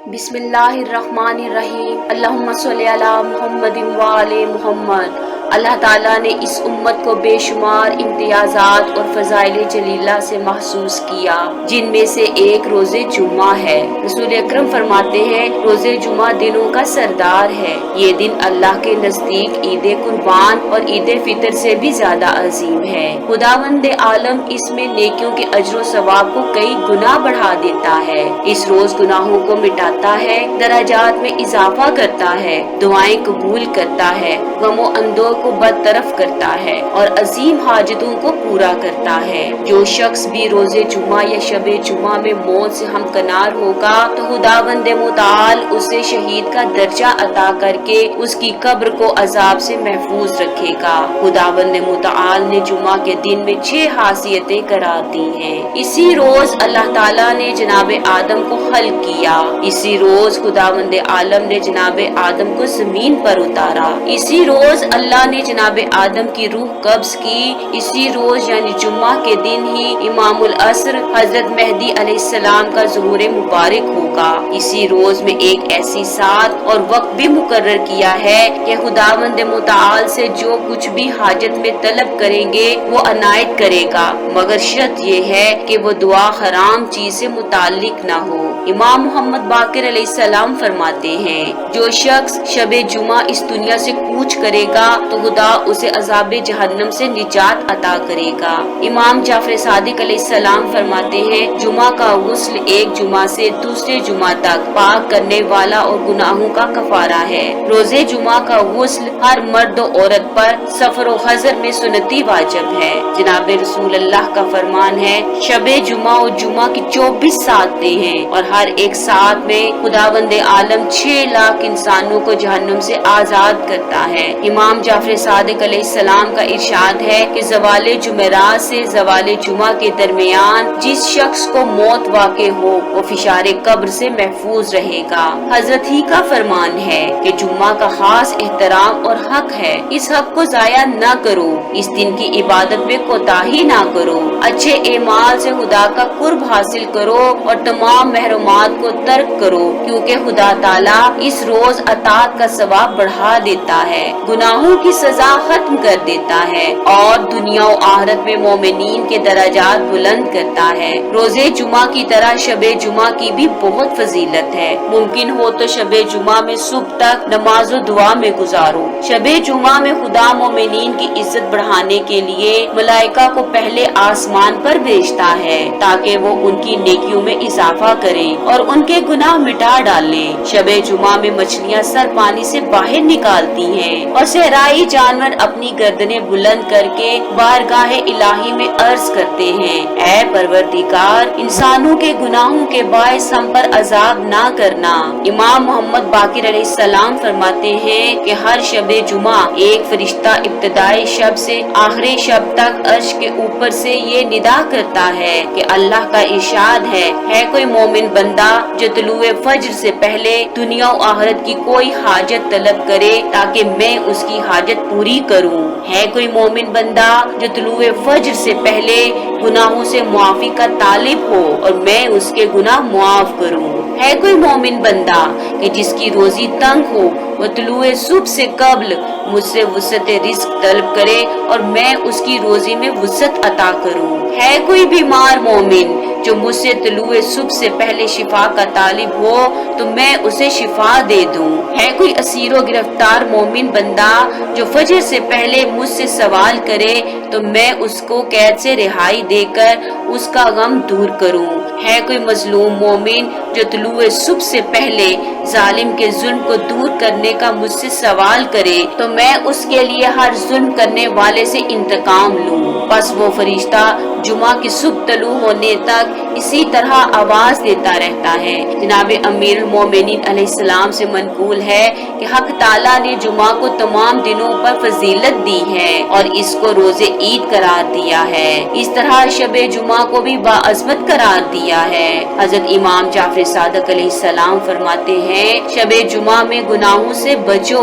बिस्मिल्लाहिर्रहमानिर्रहीम। अल्लाहुम्मा सल्ली अला मुहम्मदिन व आले मुहम्मद। अल्लाह ताला ने इस उम्मत को बेशुमार इम्तियाजात और फजाइल जलीला से महसूस किया, जिनमें से एक रोजे जुम्मा है। रसूल अकरम फरमाते हैं, रोजे जुम्मा दिनों का सरदार है। ये दिन अल्लाह के नजदीक ईद कुर्बान और ईद फितर से भी ज्यादा अजीम है। खुदावंद आलम इसमें नेकियों के अजर सवाब को कई गुना बढ़ा देता है। इस रोज गुनाहों को मिटाता है, दराजात में इजाफा करता है, दुआएं कबूल करता है, गमो अंदों को बरतरफ करता है और अजीम हाजतों को पूरा करता है। जो शख्स भी रोजे जुम्मा या शबे जुम्मा में मौत से हमकनार होगा तो खुदावंद मुताल उसे शहीद का दर्जा अता करके उसकी कब्र को अजाब से महफूज रखेगा। खुदावंद मुताल ने जुम्मा के दिन में 6 खासियतें करार दी हैं। इसी रोज अल्लाह ताला ने जनाब आदम को खल्क किया। इसी रोज खुदावंद आलम ने जनाब आदम को जमीन पर उतारा। इसी रोज अल्लाह ने जनाब आदम की रूह कब्ज की। इसी रोज यानी जुम्मा के दिन ही इमामुल असर हजरत मेहदी अलैहिस्सलाम का ज़ुहूर मुबारक होगा। इसी रोज में एक ऐसी साथ और वक्त भी मुकर्रर किया है कि खुदावंद मुताल से जो कुछ भी हाजत में तलब करेंगे वो अनायत करेगा, मगर शर्त ये है कि वो दुआ हराम चीज से मुताल्लिक ना हो। इमाम मोहम्मद बाकिर अलैहिस्सलाम फरमाते हैं, जो शख्स शबे जुमा इस दुनिया से कूच करेगा तो खुदा उसे अजाब जहन्नम से निजात अता करेगा। इमाम जाफर सादिक अलैहिस्सलाम फरमाते हैं, जुमा का गुस्ल एक जुमा से दूसरे जुमा तक पाक करने वाला और गुनाहों का कफारा है। रोजे जुमा का गुस्ल हर मर्द और औरत पर सफर और हजर में सुन्नती वाजिब है। जनाब रसूल अल्लाह का फरमान है, शबे जुमा और जुमा की 24 सातें हैं और हर एक साथ में खुदावंद आलम 6 लाख इंसानों को जहन्नुम से आजाद करता है। इमाम जाफर सादिक अलैहिस्सलाम का इरशाद है कि ज़वाले जुमेरात से ज़वाले जुमा के दरमियान जिस शख्स को मौत वाक़े हो वो फिशारे कब्र से महफूज रहेगा। हजरत ही का फरमान है कि जुम्मा का खास एहतराम और हक है, इस हक को जाया न करो, इस दिन की इबादत में कोताही ना करो, अच्छे एमाल से खुदा का कुर्ब हासिल करो और तमाम महरुमात को तर्क करो, क्योंकि खुदा ताला इस रोज अतात का सवाब बढ़ा देता है, गुनाहों की सजा खत्म कर देता है और दुनिया और आखिरत में मोमिनीन के दराजात बुलंद करता है। रोजे जुमा की तरह शबे जुमा की भी बहुत फजीलत है। मुमकिन हो तो शबे जुमा में सुबह तक नमाज और दुआ में गुजारो। शबे जुमा में खुदा मोमिनीन की इज्जत बढ़ाने के लिए मलाइका को पहले आसमान पर भेजता है ताकि वो उनकी नेकियों में इजाफा करे और उनके गुनाह मिटा डाले। शबे जुमा में मछलियाँ सर पानी से बाहर निकालती हैं और सहराई जानवर अपनी गर्दनें बुलंद करके बारगाह इलाही में अर्ज करते हैं, ऐ परवरदिगार, इंसानों के गुनाहों के बायस हम पर अजाब ना करना। इमाम मोहम्मद बाकिर अलैहिस्सलाम फरमाते हैं कि हर शबे जुमा एक फरिश्ता इब्तदाई शब से आखिरी शब तक अर्श के ऊपर से ये निदा करता है कि अल्लाह का इरशाद है कोई मोमिन बंदा जो तुलुए फज्र से पहले दुनिया और आखिरत की कोई हाजत तलब करे ताकि मैं उसकी हाजत पूरी करूं। है कोई मोमिन बंदा जो तुलुए फज्र से पहले गुनाहों से मुआफी का तालिब हो और मैं उसके गुनाह मुआफ करूं। है कोई मोमिन बंदा कि जिसकी रोजी तंग हो वो तुलुए सुबह से कब्ल मुझसे वुसअत रिस्क तलब करे और मैं उसकी रोजी में वुसअत अता करूं। है कोई बीमार मोमिन जो मुझसे तुलुए सुबह से पहले शिफा का तालिब हो तो मैं उसे शिफा दे दूं। है कोई असीरो गिरफ्तार मोमिन बंदा जो फजर से पहले मुझसे सवाल करे तो मैं उसको कैद से रिहाई देकर उसका गम दूर करूं। है कोई मजलूम मोमिन जो तुलुए सुबह से पहले जालिम के जुल्म को दूर करने का मुझसे सवाल करे तो मैं उसके लिए हर जुल्म करने वाले से इंतकाम लूं। बस वो फरिश्ता जुमा की सुबह तलू होने तक इसी तरह आवाज देता रहता है। जनाब अमीरुल मोमिनीन अलैहिस्सलाम से मनकूल है कि हक ताला ने जुमा को तमाम दिनों पर फजीलत दी है और इसको रोजे ईद करार दिया है। इस तरह शबे जुमा को भी बाअज़मत करार दिया है। हजरत इमाम जाफर सादिक अलैहिस्सलाम फरमाते हैं, शबे जुमा में गुनाहों से बचो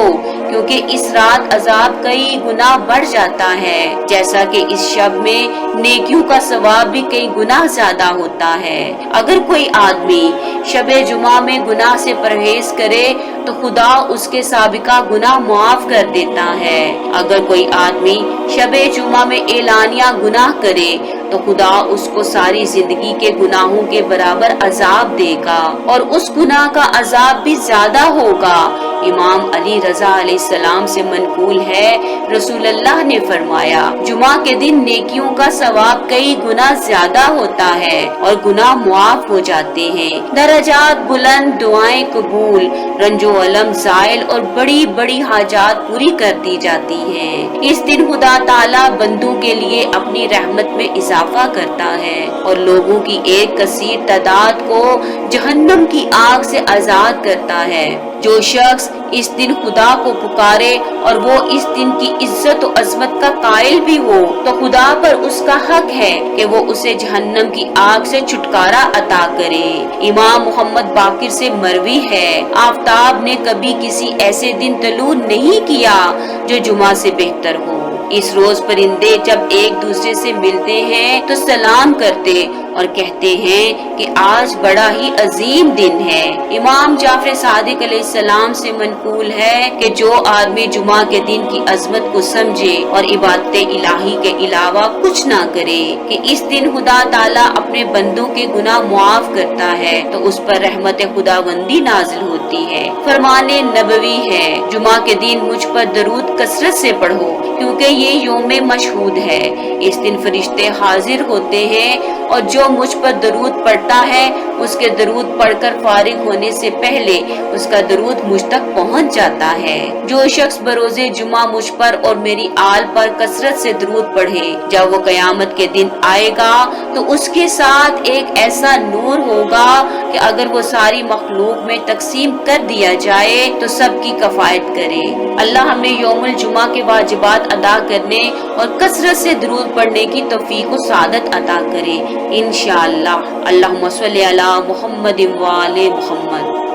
क्योंकि इस रात अजाब कई गुना बढ़ जाता है, जैसा कि इस शब में नेकियों का सवाब भी कई गुना ज्यादा होता है। अगर कोई आदमी शब जुमा में गुनाह से परहेज करे तो खुदा उसके साबिका गुनाह माफ कर देता है। अगर कोई आदमी शब जुमा में एलानिया गुनाह करे तो खुदा उसको सारी जिंदगी के गुनाहों के बराबर अजाब देगा और उस गुनाह का अजाब भी ज्यादा होगा। इमाम अली रजा अलैहिस्सलाम से मनकूल है, रसूल अल्लाह ने फरमाया, जुमा के दिन नेकियों का सवाब कई गुना ज्यादा होता है और गुनाह मुआफ हो जाते हैं। दरजात बुलंद, दुआएं कबूल, रंजो अलम जायल और बड़ी बड़ी हाजात पूरी कर दी जाती हैं। इस दिन खुदा ताला बंदों के लिए अपनी रहमत में इजाफा करता है और लोगों की एक कसीर तादाद को जहन्नम की आग से आजाद करता है। जो शख्स इस दिन खुदा को पुकारे और वो इस दिन की इज्जत और अजमत का कायल भी हो तो खुदा पर उसका हक है कि वो उसे जहन्नम की आग से छुटकारा अता करे। इमाम मोहम्मद बाकिर से मरवी है, आफताब ने कभी किसी ऐसे दिन तलू नहीं किया जो जुमा से बेहतर हो। इस रोज परिंदे जब एक दूसरे से मिलते हैं तो सलाम करते और कहते हैं कि आज बड़ा ही अजीम दिन है। इमाम जाफर सादिक अलैहिस्सलाम से मनकूल है कि जो आदमी जुमा के दिन की अजमत को समझे और इबादत इलाही के अलावा कुछ ना करे कि इस दिन खुदा ताला अपने बंदों के गुनाह मुआफ करता है तो उस पर रहमत खुदाबंदी नाजिल होती है। फरमाने नबवी है, जुमा के दिन मुझ पर दरूद कसरत से पढ़ो क्योंकि ये यौमे मशहूद है। इस दिन फरिश्ते हाजिर होते हैं और जो मुझ पर दरूद पढ़ता है उसके दरूद पढ़कर फारिग होने से पहले उसका दरूद मुझ तक पहुंच जाता है। जो शख्स बरोजे जुमा मुझ पर और मेरी आल पर कसरत से दरूद पढ़े, जब वो कयामत के दिन आएगा तो उसके साथ एक ऐसा नूर होगा कि अगर वो सारी मखलूक में तकसीम कर दिया जाए तो सबकी कफायत करे। अल्लाह हमें यौमुल जुमा के वाजिबात अदा करने और कसरत से दरूद पढ़ने की तौफीक और सादत अता करे इंशाअल्लाह। अल्लाहुम्मा सल्ली अला मुहम्मद व आले मुहम्मद।